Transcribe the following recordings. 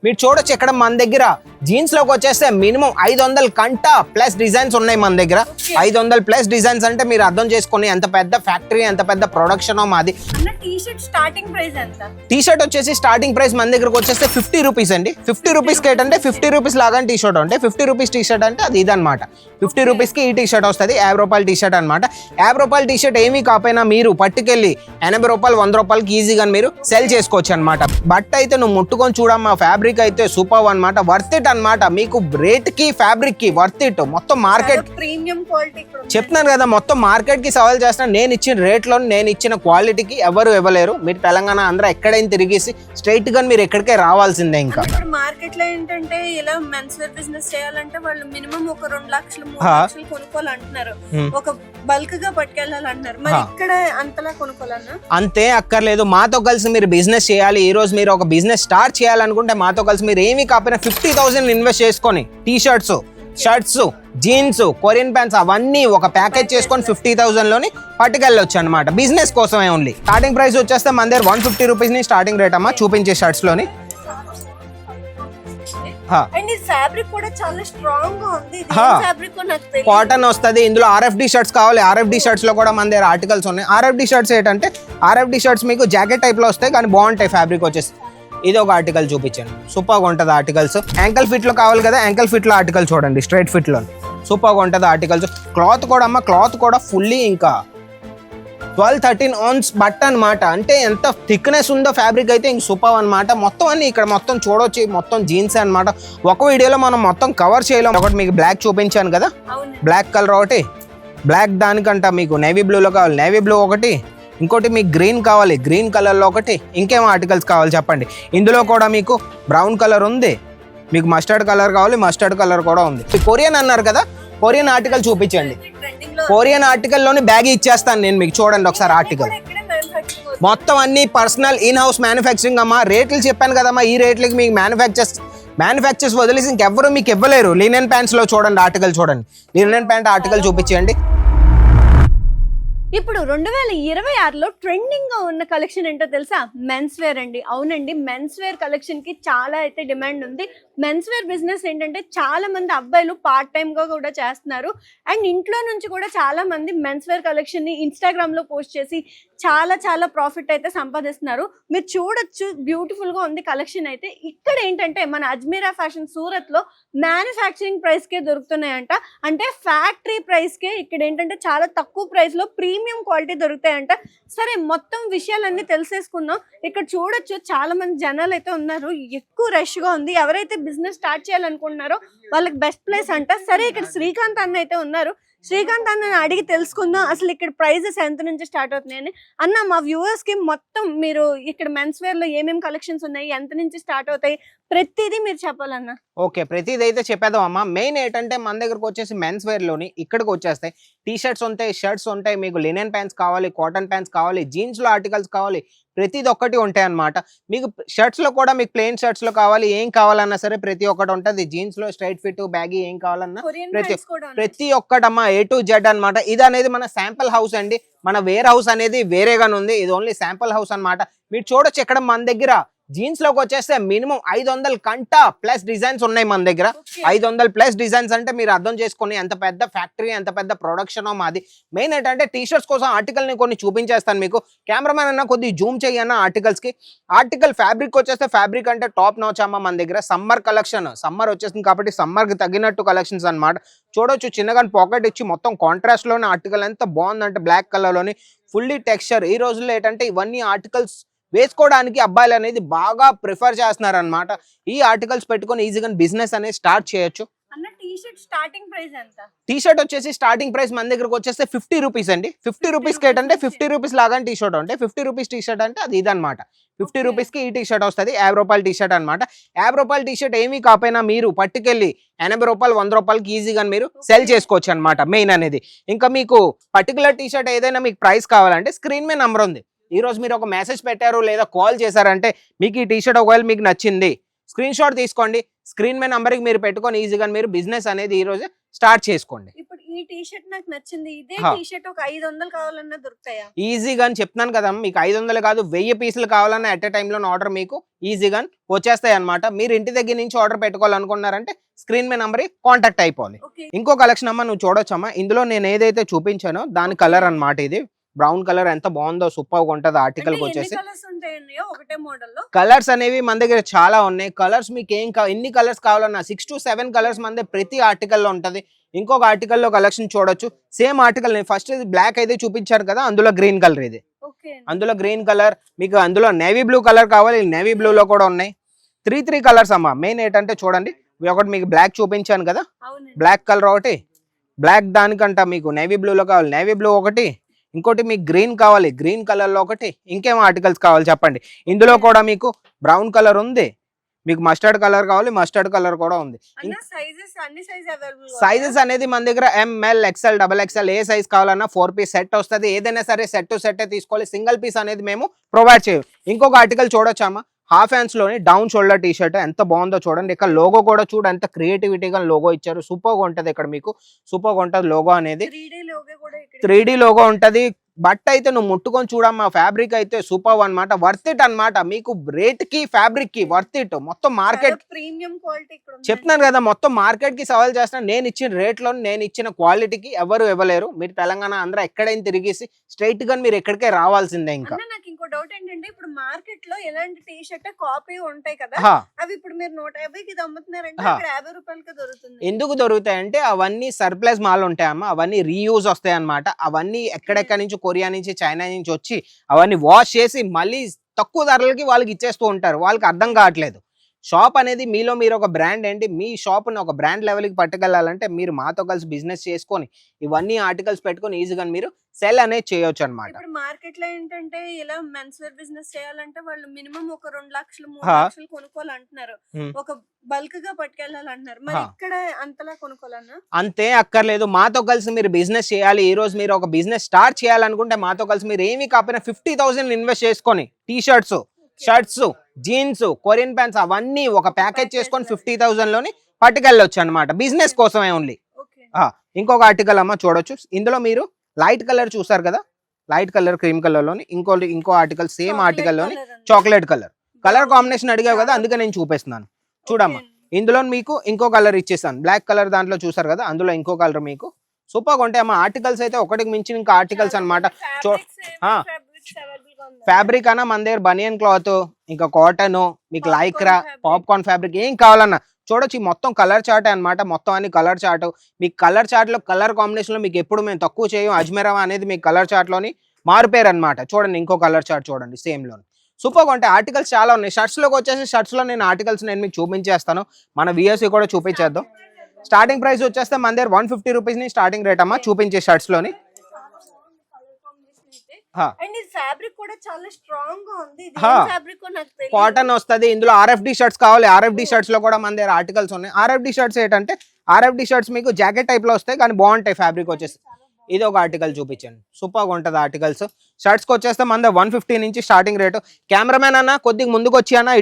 మీరు చూడొచ్చు ఇక్కడ మన దగ్గర జీన్స్ లోకి వచ్చేస్తే మినిమం 500 కంట ప్లస్ డిజైన్స్ ఉన్నాయి మన దగ్గర. 500 ప్లస్ డిజైన్స్ అంటే మీరు అర్థం చేసుకుని ఎంత పెద్ద ఫ్యాక్టరీ ఎంత పెద్ద ప్రొడక్షన్ మాది. టీ షర్ట్ వచ్చేసి స్టార్టింగ్ ప్రైస్ మన దగ్గరకు వచ్చేస్తే 50 రూపీస్ అండి. 50 రూపీస్ కి ఏంటంటే 50 రూపీస్ లాగా టీ షర్ట్ అంటే 50 రూపీస్ టీ షర్ట్ అంటే అది ఇదనమాట. 50 రూపీస్ కి ఈ టీ షర్ట్ వస్తుంది. 50 రూపాయల టీ షర్ట్ అనమాట. 50 రూపాయల టీ షర్ట్ ఏమీ కాకపోయినా మీరు పట్టుకెళ్ళి 80 రూపాయలు 100 రూపాయలకి ఈజీగా మీరు సెల్ చేసుకోవచ్చు అనమాట. బట్ అయితే నువ్వు ముట్టుకొని చూడమ్మా, ఫ్యాబ్రిక్ అయితే సూపర్ అనమాట. వర్త్ ఇట్ అనమాట. మీకు రేట్ కి ఫ్యాబ్రిక్ కి వర్త్ ఇట్. మొత్తం మార్కెట్ ప్రీమియం క్వాలిటీ చెప్తున్నాను కదా, మొత్తం మార్కెట్ కి సవాల్ చేస్తున్నా. నేను ఇచ్చిన రేట్ లో నేను ఇచ్చిన క్వాలిటీకి ఎవరు ఇవ్వలేరు. మీరు తెలంగాణ ఆంధ్ర ఎక్కడైనా తిరిగేసి స్ట్రైట్ గా మీరు ఎక్కడికే రావాల్సిందే. ఇంకా మార్కెట్ లో ఏంటంటే ఇలా మెన్స్ వేర్ బిజినెస్ చేయాలంటే వాళ్ళు మినిమం ఒక 2 లక్షలు 3 లక్షలు కొనుక్కోవాలంటున్నారు. ఒక బల్క్ గా పట్టుకెళ్ళాలంటున్నారు. మరి ఇక్కడ అంతలా కొనుక్కోవాలన్నా అంతే అక్కర్లేదు. మాతో కలిసి మీరు బిజినెస్ చేయాలి, ఈ రోజు మీరు ఒక బిజినెస్ స్టార్ట్ చేయాలనుకుంటే మాతో కలిసి మీరు ఏమీ కాకపోయినా 50,000 ఇన్వెస్ట్ చేసుకొని T shirts, shirts, jeans, Korean pants అవన్నీ ఒక ప్యాకేజ్ చేసుకొని 50,000 లోని పట్టుకెళ్ళొచ్చు అనమాట. బిజినెస్ కోసమే ఓన్లీ. స్టార్టింగ్ ప్రైస్ వచ్చేస్తే మన దగ్గర 150 రూపీస్ ని స్టార్టింగ్ రేట్ అమ్మా చూపించే షర్ట్స్ లోని. కాటన్ వస్తుంది ఇందులో. RFD షర్ట్స్ కావాలి, RFD షర్ట్స్ లో కూడా మన దగ్గర ఆర్టికల్స్ ఉన్నాయి. RFD షర్ట్స్ ఏంటంటే RFD షర్ట్స్ మీకు జాకెట్ టైప్ లో వస్తాయి కానీ బాగుంటాయి. ఫ్యాబ్రిక్ వచ్చేసి ఇది ఒక ఆర్టికల్ చూపించాను, సూపర్ గా ఉంటుంది ఆర్టికల్స్. యాంకల్ ఫిట్ లో కావాలి కదా, యాంకల్ ఫిట్ లో ఆర్టికల్ చూడండి, స్ట్రైట్ ఫిట్ లో సూపర్ గా ఉంటుంది ఆర్టికల్స్. క్లాత్ కూడా అమ్మ, క్లాత్ కూడా ఫుల్లీ ఇంకా 12-13 ounce బట్ట అనమాట. అంటే ఎంత థిక్నెస్ ఉందో ఫ్యాబ్రిక్ అయితే ఇంక సూపర్ అనమాట. మొత్తం అన్ని ఇక్కడ మొత్తం చూడొచ్చు, మొత్తం జీన్స్ అనమాట. ఒక వీడియోలో మనం మొత్తం కవర్ చేయలేం. ఒకటి మీకు బ్లాక్ చూపించాను కదా, బ్లాక్ కలర్ ఒకటి, బ్లాక్ దానికంట మీకు నేవీ బ్లూలో కావాలి, నేవీ బ్లూ ఒకటి, ఇంకోటి మీకు గ్రీన్ కావాలి, గ్రీన్ కలర్లో ఒకటి. ఇంకేం ఆర్టికల్స్ కావాలి చెప్పండి. ఇందులో కూడా మీకు బ్రౌన్ కలర్ ఉంది, మీకు మస్టర్డ్ కలర్ కావాలి, మస్టర్డ్ కలర్ కూడా ఉంది. కొరియన్ అన్నారు కదా, కొరియన్ ఆర్టికల్ చూపించండి. కొరియన్ ఆర్టికల్ లోని బ్యాగ్ ఇచ్చేస్తాను నేను మీకు, చూడండి ఒకసారి ఆర్టికల్. మొత్తం అన్ని పర్సనల్ ఇన్ హౌస్ మ్యానుఫ్యాక్చరింగ్ అమ్మా. రేట్లు చెప్పాను కదమ్మా, ఈ రేట్లకి మీకు మ్యానుఫ్యాక్చర్స్ వదిలేసి ఇంకెవ్వరు మీకు ఇవ్వలేరు. లినెన్ ప్యాంట్స్ లో చూడండి ఆర్టికల్, చూడండి లినెన్ ప్యాంట్ ఆర్టికల్ చూపించండి. ఇప్పుడు 2026లో ట్రెండింగ్ గా ఉన్న కలెక్షన్ ఏంటో తెలుసా? మెన్స్ వేర్ అండి. అవునండి, మెన్స్ వేర్ కలెక్షన్ కి చాలా అయితే డిమాండ్ ఉంది. మెన్స్ వేర్ బిజినెస్ ఏంటంటే చాలా మంది అబ్బాయిలు పార్ట్ టైమ్ గా కూడా చేస్తున్నారు. అండ్ ఇంట్లో నుంచి కూడా చాలా మంది మెన్స్ వేర్ కలెక్షన్ ని ఇన్స్టాగ్రామ్ లో పోస్ట్ చేసి చాలా ప్రాఫిట్ అయితే సంపాదిస్తున్నారు. మీరు చూడొచ్చు, బ్యూటిఫుల్ గా ఉంది కలెక్షన్ అయితే. ఇక్కడ ఏంటంటే మన అజ్మీరా ఫ్యాషన్ సూరత్ లో మ్యానుఫ్యాక్చరింగ్ ప్రైస్ కే దొరుకుతున్నాయంట. అంటే ఫ్యాక్టరీ ప్రైస్ కే ఇక్కడ ఏంటంటే చాలా తక్కువ ప్రైస్ లో ప్రీమియం క్వాలిటీ దొరుకుతాయంట. సరే, మొత్తం విషయాలన్నీ తెలిసేసుకుందాం. ఇక్కడ చూడొచ్చు చాలా మంది జనాలు అయితే ఉన్నారు, ఎక్కువ రష్ గా ఉంది. ఎవరైతే బిజినెస్ స్టార్ట్ చేయాలనుకుంటున్నారో వాళ్ళకి బెస్ట్ ప్లేస్ అంట. సరే, ఇక్కడ శ్రీకాంత్ అన్న అయితే ఉన్నారు. శ్రీకాంత్ అన్న అడిగి తెలుసుకుందాం అసలు ఇక్కడ ప్రైజెస్ ఎంత నుంచి స్టార్ట్ అవుతున్నాయని. అన్న, మా వ్యూవర్స్ కి మొత్తం మీరు ఇక్కడ మెన్స్ వేర్ లో ఏమేమి కలెక్షన్స్ ఉన్నాయి, ఎంత నుంచి స్టార్ట్ అవుతాయి, ప్రతిదీ మీరు చెప్పాలన్నా. ఓకే, ప్రతిదీ అయితే చెప్పేద్దాం అమ్మా. మెయిన్ ఏంటంటే మన దగ్గరకు వచ్చేసి మెన్స్ వేర్ లోని ఇక్కడికి వచ్చేస్తాయి టీ షర్ట్స్ ఉంటాయి, షర్ట్స్ ఉంటాయి, మీకు లినెన్ ప్యాంట్స్ కావాలి, కాటన్ ప్యాంట్స్ కావాలి, జీన్స్ లో ఆర్టికల్స్ కావాలి, ప్రతిది ఒక్కటి ఉంటాయి అనమాట. మీకు షర్ట్స్ లో కూడా మీకు ప్లెయిన్ షర్ట్స్ లో కావాలి, ఏం కావాలన్నా సరే ప్రతి ఒక్కటి ఉంటుంది. జీన్స్ లో స్ట్రైట్ ఫిట్, బ్యాగీ ఏం కావాలన్నా ప్రతి ఒక్కటమ్మా A to Z అనమాట. ఇది అనేది మన శాంపుల్ హౌస్ అండి. మన వేర్ హౌస్ అనేది వేరేగానే ఉంది. ఇది ఓన్లీ శాంపుల్ హౌస్ అనమాట. మీరు చూడొచ్చు ఇక్కడ మన దగ్గర జీన్స్ లోకి వచ్చేస్తే మినిమం 500 కంట ప్లస్ డిజైన్స్ ఉన్నాయి మన దగ్గర. 500 ప్లస్ డిజైన్స్ అంటే మీరు అర్థం చేసుకుని ఎంత పెద్ద ఫ్యాక్టరీ ఎంత పెద్ద ప్రొడక్షన్ మాది. మెయిన్ ఏంటంటే టీ షర్ట్స్ కోసం ఆర్టికల్ ని కొన్ని చూపించేస్తాను మీకు. కెమెరామెన్ అన్న కొద్ది జూమ్ చేయన్న ఆర్టికల్స్ కి. ఆర్టికల్ ఫ్యాబ్రిక్ వచ్చేస్తే ఫ్యాబ్రిక్ అంటే టాప్ నాచ్ అమ్మ మన దగ్గర. సమ్మర్ కలెక్షన్, సమ్మర్ వచ్చేసింది కాబట్టి సమ్మర్ కి తగినట్టు కలెక్షన్స్ అనమాట. చూడొచ్చు చిన్నగా పాకెట్ ఇచ్చి మొత్తం కాంట్రాస్ట్ లోనే ఆర్టికల్ ఎంత బాగుందంటే బ్లాక్ కలర్ లోని ఫుల్లీ టెక్స్చర్. ఈ రోజుల్లో ఏంటంటే ఇవన్నీ ఆర్టికల్స్ వేసుకోవడానికి అబ్బాయిలు అనేది బాగా ప్రిఫర్ చేస్తున్నారు అనమాట. ఈ ఆర్టికల్స్ పెట్టుకొని ఈజీగా బిజినెస్ అనేది స్టార్ట్ చేయొచ్చు. టీ షర్ట్ వచ్చేసి స్టార్టింగ్ ప్రైస్ మన దగ్గరకు వచ్చేస్తే 50 రూపీస్ అండి. 50 రూపీస్ కి అంటే 50 రూపీస్ లాగా టీ షర్ట్ అంటే 50 రూపీస్ టీ షర్ట్ అంటే అది ఇదనమాట. 50 రూపీస్ కి ఈ టీ షర్ట్ వస్తుంది. 50 రూపాయల టీ షర్ట్ అనమాట. 50 రూపాయల టీ షర్ట్ ఏమీ కాకపోయినా మీరు పట్టుకెళ్ళి 80 రూపాయలు 100 రూపాయలకి ఈజీగా మీరు సెల్ చేసుకోవచ్చు అనమాట. మెయిన్ అనేది ఇంకా మీకు పర్టికులర్ టీ షర్ట్ ఏదైనా మీకు ప్రైస్ కావాలంటే స్క్రీన్ మీద నంబర్ ఉంది. ఈ రోజు మీరు ఒక మెసేజ్ పెట్టారు లేదా కాల్ చేశారంటే మీకు ఈ టీ షర్ట్ ఒకవేళ మీకు నచ్చింది స్క్రీన్ షాట్ తీసుకోండి. స్క్రీన్ మీద నంబర్కి మీరు పెట్టుకొని ఈజీగా మీరు బిజినెస్ అనేది ఈ రోజు స్టార్ట్ చేసుకోండి. ఇప్పుడు ఈ ఈ టీ షర్ట్ నాకు నచ్చింది, ఇదే హా. టీ షర్ట్ ఒక 500 కావాలన్నా దొరుకుతాయా? ఈజీగా అని చెప్తున్నాను కదా మీకు 500 కాదు 1000 పీసులు కావాలన్నా ఎట్ ఎ టైంలో ఆర్డర్ మీకు ఈజీగా వచ్చేస్తాయి అనమాట. మీరు ఇంటి దగ్గర నుంచి ఆర్డర్ పెట్టుకోవాలనుకున్నారంటే స్క్రీన్ మీద నంబర్ కాంటాక్ట్ అయిపోవాలి. ఓకే. ఇంకో కలెక్షన్ అమ్మా నువ్వు చూడొచ్చమ్మా, ఇందులో నేను ఏదైతే చూపించానో దాని కలర్ అన్నమాట. ఇది బ్రౌన్ కలర్ ఎంత బాగుందో, సూపర్ గా ఉంటది ఆర్టికల్ అంటే ఎన్ని వచ్చేసి. కలర్స్ ఉంటాయన్నయ్య ఒకటే మోడల్ లో? కలర్స్ అనేవి మన దగ్గర చాలా ఉన్నాయి. కలర్స్ మీకు ఎన్ని కలర్స్ కావాలన్నా 6 to 7 కలర్స్ మన దగ్గర ప్రతి ఆర్టికల్ లో ఉంటది. ఇంకొక ఆర్టికల్ లో కలెక్షన్ చూడొచ్చు. సేమ్ ఆర్టికల్ నేను ఫస్ట్ బ్లాక్ అయితే చూపించారు కదా, అందులో గ్రీన్ కలర్ ఇది. ఓకే. అందులో గ్రీన్ కలర్, మీకు అందులో నేవీ బ్లూ కలర్ కావాలి, నేవీ బ్లూ లో కూడా ఉన్నాయి. 3 కలర్స్ అమ్మా. మెయిన్ ఏంటంటే చూడండి, ఒకటి మీకు బ్లాక్ చూపించాను కదా, అవునండి. బ్లాక్ కలర్ ఒకటి, బ్లాక్ దానికంట మీకు నేవీ బ్లూ లో కావాలి, నేవీ బ్లూ ఒకటి, ఇంకోటి మీకు గ్రీన్ కావాలి, గ్రీన్ కలర్ లో ఒకటి. ఇంకేం ఆర్టికల్స్ కావాలి చెప్పండి. ఇందులో కూడా మీకు బ్రౌన్ కలర్ ఉంది, మీకు మస్టర్డ్ కలర్ కావాలి, మస్టర్డ్ కలర్ కూడా ఉంది. అన్న సైజెస్ అన్ని సైజ్ అవైలబుల్ సైజెస్ అనేది మన దగ్గర ML, XL, XXL ఏ సైజ్ కావాలన్నా 4 పీస్ సెట్ వస్తుంది. ఏదైనా సరే సెట్ టు సెట్ తీసుకోవాలి, సింగిల్ పీస్ అనేది మేము ప్రొవైడ్ చేయం. ఇంకొక ఆర్టికల్ చూడొచ్చామా, హాఫ్ హ్యాండ్స్ లోని డౌన్ షోల్డర్ టీ షర్ట్ ఎంత బాగుందో చూడండి. ఇక్కడ లోగో కూడా చూడు ఎంత క్రియేటివిటీగా లోగో ఇచ్చారు, సూపర్ గా ఉంటది. ఇక్కడ మీకు సూపర్ గా ఉంటది లోగో అనేది, 3D లోగో ఉంటది. బట్ అయితే నువ్వు ముట్టుకొని చూడమ్మా, ఫ్యాబ్రిక్ అయితే సూపర్ అన్నమాట, వర్త్ ఇట్ అన్నమాట. మీకు రేట్ కి ఫ్యాబ్రిక్ కి వర్త్ ఇట్. మొత్తం మార్కెట్ ప్రీమియం క్వాలిటీ ఇక్కడ ఉంది. చెప్తున్నాను కదా, మొత్తం మార్కెట్ కి సవాల్ చేస్తాను. నేను ఇచ్చిన రేట్ లో నేను ఇచ్చిన క్వాలిటీకి ఎవరు ఇవ్వలేరు. మీరు తెలంగాణ ఆంధ్ర ఎక్కడైనా తిరిగేసి స్ట్రైట్ గా మీరు ఎక్కడికే రావాల్సిందే. ఇంకా అన్న నాకు ఇంకో డౌట్ ఏంటంటే, ఇప్పుడు మార్కెట్ లో ఎలాంటి టీ షర్ట్ కాపీ ఉంటాయి కదా, హా. అవి ఇప్పుడు మీరు 150కి ఇది అమ్ముతున్నారంటే హా. అక్కడ 50 రూపాయలకి దొరుకుతుంది. ఎందుకు దొరుకుతాయంటే అవన్నీ సర్ప్లస్ మాల్ ఉంటాయమ్మా, అవన్నీ రీయూజ్ వస్తాయి అన్నమాట. అవన్నీ ఎక్కడెక్కడి నుంచి, కొరియా నుంచి, చైనా నుంచి వచ్చి అవన్నీ వాష్ చేసి మళ్ళీ తక్కువ ధరలకి వాళ్ళకి ఇచ్చేస్తూ ఉంటారు. వాళ్ళకి అర్థం కావట్లేదు. షాప్ అనేది మీలో మీరు ఒక బ్రాండ్ ఏంటి, మీ షాప్ని ఒక బ్రాండ్ లెవెల్కి పట్టుకెళ్ళాలంటే మీరు మాతో కలిసి బిజినెస్ చేసుకొని ఇవన్నీ ఆర్టికల్స్ పెట్టుకొని ఈజీగా మీరు సెల్ అనేది చేయొచ్చు అనమాట. ఇప్పుడు మార్కెట్ లో ఏంటంటే ఇలా మెన్స్ వేర్ బిజినెస్ చేయాలంటే వాళ్ళు మినిమం ఒక 2 లక్షలు 3 హా. లక్షలు కొనుక్కోవాలంటున్నారు, ఒక బల్క్ గా పట్టుకెళ్ళాలంటున్నారు. మరి హా. ఇక్కడ అంతలా కొనుక్కోవాలన్నా? అంతే అక్కర్లేదు. మాతో కలిసి మీరు బిజినెస్ చేయాలి, ఈ రోజు మీరు ఒక బిజినెస్ స్టార్ట్ చేయాలనుకుంటే మాతో కలిసి మీరు ఏమీ కాకపోయినా 50,000 ఇన్వెస్ట్ చేసుకొని T shirts, shirts, jeans, Korean pants అవన్నీ ఒక ప్యాకేజ్ చేసుకొని 50,000 లోని పట్టుకెళ్ళొచ్చు అనమాట, బిజినెస్ కోసమే ఓన్లీ. ఓకే. ఇంకొక ఆర్టికల్ అమ్మ చూడొచ్చు. ఇందులో మీరు లైట్ కలర్ చూసారు కదా, లైట్ కలర్ క్రీమ్ కలర్ లోని ఇంకో ఆర్టికల్, సేమ్ ఆర్టికల్ లోని చాక్లెట్ కలర్. కలర్ కాంబినేషన్ అడిగావు కదా, అందుకే నేను చూపిస్తున్నాను. చూడమ్మా, ఇందులో మీకు ఇంకో కలర్ ఇచ్చేసాను, బ్లాక్ కలర్ దాంట్లో చూసారు కదా, అందులో ఇంకో కలర్ మీకు సూపర్ గా ఉంటాయి అమ్మా. ఆర్టికల్స్ అయితే ఒకటికి మించిన ఇంకా ఆర్టికల్స్ అనమాట. ఫ్యాబ్రిక్ అన్నా మన దగ్గర బనియన్ క్లాత్, ఇంకా కాటన్, మీకు లైక్రా, పాప్కార్న్ ఫ్యాబ్రిక్ ఏం కావాలన్నా చూడొచ్చు. మొత్తం కలర్ చార్ట్ అన్నమాట, మొత్తం అన్ని కలర్ చార్ట్. మీకు కలర్ చార్ట్ లో కలర్ కాంబినేషన్ లో మీకు ఎప్పుడు మేము తక్కువ చేయం. అజ్మీరా అనేది మీకు కలర్ చార్ట్ లోని మారిపోయారు అనమాట. చూడండి ఇంకో కలర్ చార్ట్ చూడండి, సేమ్ లోని సూపర్ గా ఉంటాయి. ఆర్టికల్స్ చాలా ఉన్నాయి. షర్ట్స్ లోకి వచ్చేసి షర్ట్స్ లో నేను ఆర్టికల్స్ నేను మీకు చూపించేస్తాను, మన విఎస్సి కూడా చూపించేద్దాం. స్టార్టింగ్ ప్రైస్ వచ్చేస్తే మన దగ్గర 150 రూపీస్ ని స్టార్టింగ్ రేట్ అమ్మా చూపించే షర్ట్స్ లోని. కాటన్ వస్తుంది, ఇందులో RFD షర్ట్స్ కావాలి, RFD షర్ట్స్ లో కూడా మన దగ్గర ఆర్టికల్స్ ఉన్నాయి. RFD షర్ట్స్ ఏంటంటే RFD షర్ట్స్ మీకు జాకెట్ టైప్ లో వస్తాయి కానీ బాగుంటాయి ఫ్యాబ్రిక్ వచ్చేసి. ఇది ఒక ఆర్టికల్ చూపించండి, సూపర్ గా ఉంటుంది ఆర్టికల్స్. షర్ట్స్ కి వచ్చేస్తే మన దగ్గర 150 నుంచి స్టార్టింగ్ రేటు. కెమెరామెన్ అన్న కొద్దిగా ముందుకు వచ్చి అన్న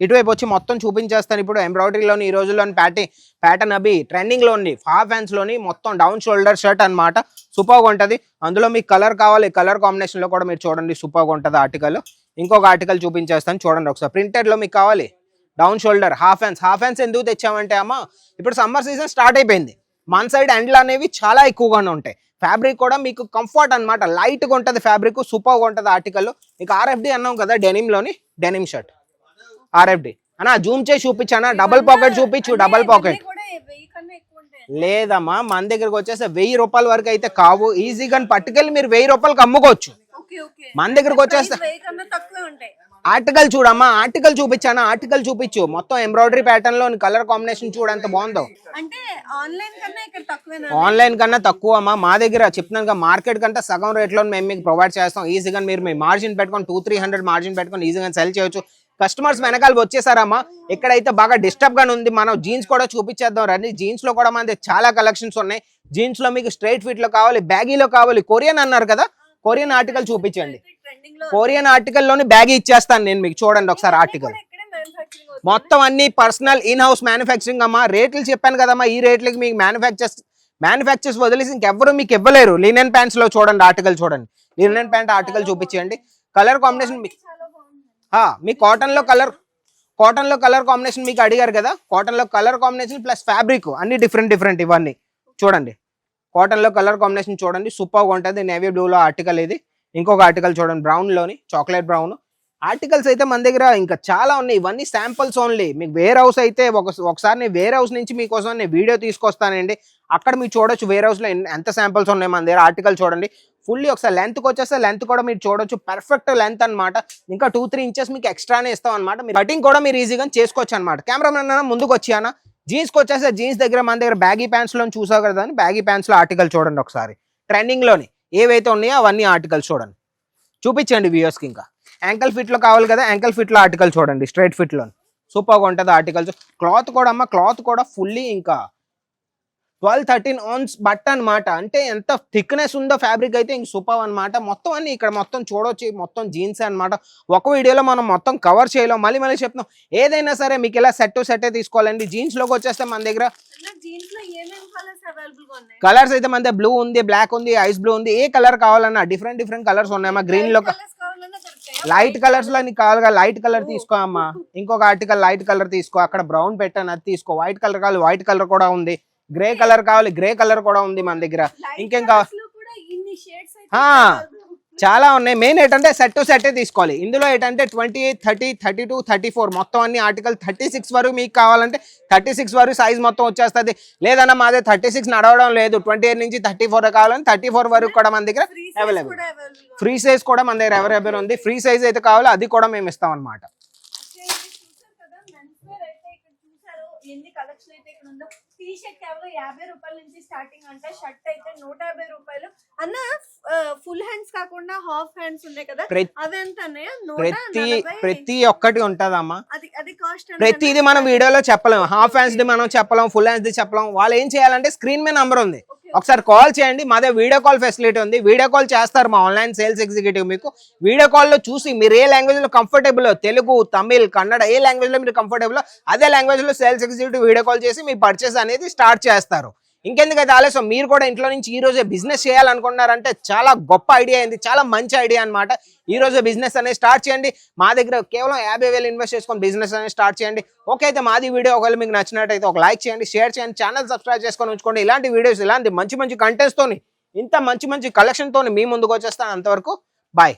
ఇటువైపు వచ్చి మొత్తం చూపించేస్తాను. ఇప్పుడు ఎంబ్రాయిడరీలోని ఈ రోజుల్లోని ప్యాటర్న్ అవి ట్రెండింగ్ లో ఉంది. హాఫ్ హ్యాండ్స్ లోని మొత్తం డౌన్ షోల్డర్ షర్ట్ అన్నమాట, సూపర్ గా ఉంటది. అందులో మీకు కలర్ కావాలి, కలర్ కాంబినేషన్ లో కూడా మీరు చూడండి, సూపర్ గా ఉంటది ఆర్టికల్. ఇంకొక ఆర్టికల్ చూపించేస్తాను చూడండి ఒకసారి. ప్రింటెడ్ లో మీకు కావాలి, డౌన్ షోల్డర్ హాఫ్ హ్యాండ్స్ ఎందుకు తెచ్చామంటే అమ్మా ఇప్పుడు సమ్మర్ సీజన్ స్టార్ట్ అయిపోయింది. మన సైడ్ ఎండ్లు అనేవి చాలా ఎక్కువగానే ఉంటాయి. ఫ్యాబ్రిక్ కూడా మీకు కంఫర్ట్ అనమాట, లైట్ గా ఉంటది ఫ్యాబ్రిక్, సూపర్ గా ఉంటది ఆర్టికల్. మీకు RFD అన్నాం కదా, డెనిమ్ లోని డెనిమ్ షర్ట్ RFD అన్నా. జూమ్ చేసి చూపించానా, డబల్ పాకెట్ చూపించు, డబల్ పాకెట్ లేదమ్మా. మన దగ్గరకు వచ్చేసి 1000 రూపాయల వరకు అయితే కావు, ఈజీగా పట్టుకెళ్ళి మీరు 1000 రూపాయలకి అమ్ముకోవచ్చు. మన దగ్గరకు వచ్చేస్తే ఆర్టికల్ చూడమ్మా, ఆర్టికల్ చూపించానా, ఆర్టికల్ చూపించు. మొత్తం ఎంబ్రాయిడరీ ప్యాటర్న్ లో కలర్ కాంబినేషన్ చూడ ఎంత బాగుందో. అంటే ఆన్లైన్ కన్నా తక్కువ అమ్మా. మా దగ్గర చెప్తున్నాను మార్కెట్ కంటే సగం రేట్ లో మేము మీకు ప్రొవైడ్ చేస్తాం. ఈజీగా మీరు మీ మార్జిన్ పెట్టుకొని 200-300 మార్జిన్ పెట్టుకొని ఈజీగా సెల్ చేయొచ్చు. కస్టమర్స్ వెనకాల వచ్చేసారమ్మా. ఎక్కడైతే బాగా డిస్టర్బ్ గా ఉంది, మనం జీన్స్ కూడా చూపించేద్దాం రండి. జీన్స్ లో కూడా మన చాలా కలెక్షన్స్ ఉన్నాయి. జీన్స్ లో మీకు స్ట్రైట్ ఫిట్ లో కావాలి, బ్యాగీలో కావాలి, కొరియన్ అన్నారు కదా, కొరియన్ ఆర్టికల్ చూపించండి. కొరియన్ ఆర్టికల్ లోని బ్యాగ్ ఇచ్చేస్తాను నేను మీకు, చూడండి ఒకసారి ఆర్టికల్. మొత్తం అన్ని పర్సనల్ ఇన్ హౌస్ మ్యానుఫ్యాక్చరింగ్ అమ్మా. రేట్లు చెప్పాను కదమ్మా, ఈ రేట్లకి మీకు మ్యానుఫ్యాక్చర్స్ వదిలేసి ఇంకెవ్వరు మీకు ఇవ్వలేరు. లినెన్ ప్యాంట్స్ లో చూడండి ఆర్టికల్ చూడండి, లినెన్ ప్యాంట్ ఆర్టికల్ చూపించండి. కలర్ కాంబినేషన్ మీ కాటన్ లో కలర్ కాంబినేషన్ మీకు అడిగారు కదా, కాటన్ లో కలర్ కాంబినేషన్ ప్లస్ ఫ్యాబ్రిక్ అన్ని డిఫరెంట్ ఇవన్నీ చూడండి. కాటన్ లో కలర్ కాంబినేషన్ చూడండి, సూపర్ గా ఉంటుంది. నేవీ బ్లూ లో ఆర్టికల్ ఇది. ఇంకొక ఆర్టికల్ చూడండి బ్రౌన్ లోని, చాక్లెట్ బ్రౌన్. ఆర్టికల్స్ అయితే మన దగ్గర ఇంకా చాలా ఉన్నాయి. ఇవన్నీ శాంపుల్స్ ఓన్లీ. మీకు వేర్ హౌస్ అయితే ఒకసారి నేను వేర్ హౌస్ నుంచి మీకోసం నేను వీడియో తీసుకొస్తానండి. అక్కడ మీరు చూడొచ్చు వేర్ హౌస్ లో ఎంత శాంపుల్స్ ఉన్నాయి మన దగ్గర. ఆర్టికల్ చూడండి ఫుల్లీ. ఒకసారి లెంత్కి వచ్చేస్తే లెంత్ కూడా మీరు చూడొచ్చు, పర్ఫెక్ట్ లెంత్ అనమాట. ఇంకా 2-3 ఇంచెస్ మీకు ఎక్స్ట్రానే ఇస్తాం అనమాట. మీరు కటింగ్ కూడా మీరు ఈజీగా చేసుకోవచ్చు అనమాట. కెమెరామెన్ ముందుకు వచ్చానా, జీన్స్కి వచ్చేస్తే జీన్స్ దగ్గర మన దగ్గర బ్యాగీ ప్యాంట్స్ లో చూసావు కదా, బ్యాగీ ప్యాంట్స్ లో ఆర్టికల్ చూడండి ఒకసారి. ట్రెండింగ్ లోని ఏవైతే ఉన్నాయో అవన్నీ ఆర్టికల్స్ చూడండి, చూపించండి వ్యూయర్స్ కి. ఇంకా యాంకల్ ఫిట్ లో కావాలి కదా, యాంకల్ ఫిట్ లో ఆర్టికల్ చూడండి, స్ట్రైట్ ఫిట్ లో సూపర్ గా ఉంటుంది ఆర్టికల్స్. క్లాత్ కూడా క్లాత్ కూడా ఫుల్లీ ఇంకా 12-13 ounce బట్ట అనమాట. అంటే ఎంత థిక్నెస్ ఉందో ఫ్యాబ్రిక్ అయితే ఇంక సూపర్ అనమాట. మొత్తం అన్ని ఇక్కడ మొత్తం చూడొచ్చు, మొత్తం జీన్స్ అనమాట. ఒక వీడియోలో మనం మొత్తం కవర్ చేయలేం. మళ్ళీ చెప్తాం, ఏదైనా సరే మీకు ఇలా సెట్ తీసుకోవాలండి. జీన్స్ లోకి వచ్చేస్తే మన దగ్గర కలర్స్ అయితే మన దగ్గర బ్లూ ఉంది, బ్లాక్ ఉంది, ఐస్ బ్లూ ఉంది. ఏ కలర్ కావాలన్నా డిఫరెంట్ కలర్స్ ఉన్నాయమ్మా. గ్రీన్ లో లైట్ కలర్స్ లో నీకు కావాలిగా లైట్ కలర్ తీసుకో అమ్మా. ఇంకొక ఆర్టికల్ లైట్ కలర్ తీసుకో. అక్కడ బ్రౌన్ పెట్టాను అది తీసుకో. వైట్ కలర్ కావాలి, వైట్ కలర్ కూడా ఉంది. గ్రే కలర్ కావాలి, గ్రే కలర్ కూడా ఉంది మన దగ్గర. ఇంకేం కావాలి, చాలా ఉన్నాయి. మెయిన్ ఏంటంటే సెట్ తీసుకోవాలి. ఇందులో ఏంటంటే 28, 30, 32, 34 మొత్తం అన్ని ఆర్టికల్ 36 వరకు మీకు కావాలంటే 36 వరకు సైజ్ మొత్తం వచ్చేస్తుంది. లేదన్నా మాదే 36 నడవడం లేదు, 28 నుంచి 34 కావాలని 34 వరకు కూడా మన దగ్గర అవైలబుల్. ఫ్రీ సైజ్ కూడా మన దగ్గర అవైలబుల్ ఉంది. ఫ్రీ సైజ్ అయితే కావాలో అది కూడా మేము ఇస్తాం అనమాట. ఎన్ని కలెక్షన్ అయితే ఇక్కడ ఉందో. టీ షర్ట్ కేవలం 50 రూపాయల నుంచి స్టార్టింగ్ అంటే, షర్ట్ అయితే 150 రూపాయలు అన్న. ఫుల్ హ్యాండ్స్ కాకుండా హాఫ్ హ్యాండ్స్ ఉన్నాయి కదా, అవి ఎంత ప్రతి ఒక్కటి ఉంటదమ్మా. అది కాస్ట్ ప్రతిది మనం వీడియోలో చెప్పలేం. హాఫ్ హ్యాండ్స్ ది మనం చెప్పలేం, ఫుల్ హ్యాండ్స్ ది చెప్పలేం. వాళ్ళు ఏం చేయాలంటే స్క్రీన్ మీద నంబర్ ఉంది, ఒకసారి కాల్ చేయండి. మాదే వీడియో కాల్ ఫెసిలిటీ ఉంది. వీడియో కాల్ చేస్తారు మా ఆన్లైన్ సేల్స్ ఎగ్జిక్యూటివ్. మీకు వీడియో కాల్ లో చూసి మీరు ఏ లాంగ్వేజ్ లో కంఫర్టబుల్, తెలుగు, తమిళ్, కన్నడ, ఏ లాంగ్వేజ్ లో మీరు కంఫర్టబుల్ అదే లాంగ్వేజ్ లో సేల్స్ ఎగ్జిక్యూటివ్ వీడియో కాల్ చేసి మీ పర్చేస్ అనేది స్టార్ట్ చేస్తారు. ఇంకెందుకైతే ఆలస్యం, మీరు కూడా ఇంట్లో నుంచి ఈ రోజే బిజినెస్ చేయాలనుకున్నారంటే చాలా గొప్ప ఐడియా అయింది, చాలా మంచి ఐడియా అనమాట. ఈ రోజే బిజినెస్ అనేది స్టార్ట్ చేయండి. మా దగ్గర కేవలం 50,000 ఇన్వెస్ట్ చేసుకొని బిజినెస్ అనేది స్టార్ట్ చేయండి. ఓకే అయితే మాది వీడియో ఒకవేళ మీకు నచ్చినట్టయితే ఒక లైక్ చేయండి, షేర్ చేయండి, ఛానల్ సబ్స్క్రైబ్ చేసుకొని ఉంచుకోండి. ఇలాంటి వీడియోస్, ఇలాంటి మంచి కంటెంట్స్ తోని, ఇంత మంచి కలెక్షన్ తోని మీ ముందుకు వచ్చేస్తాను. అంతవరకు బాయ్.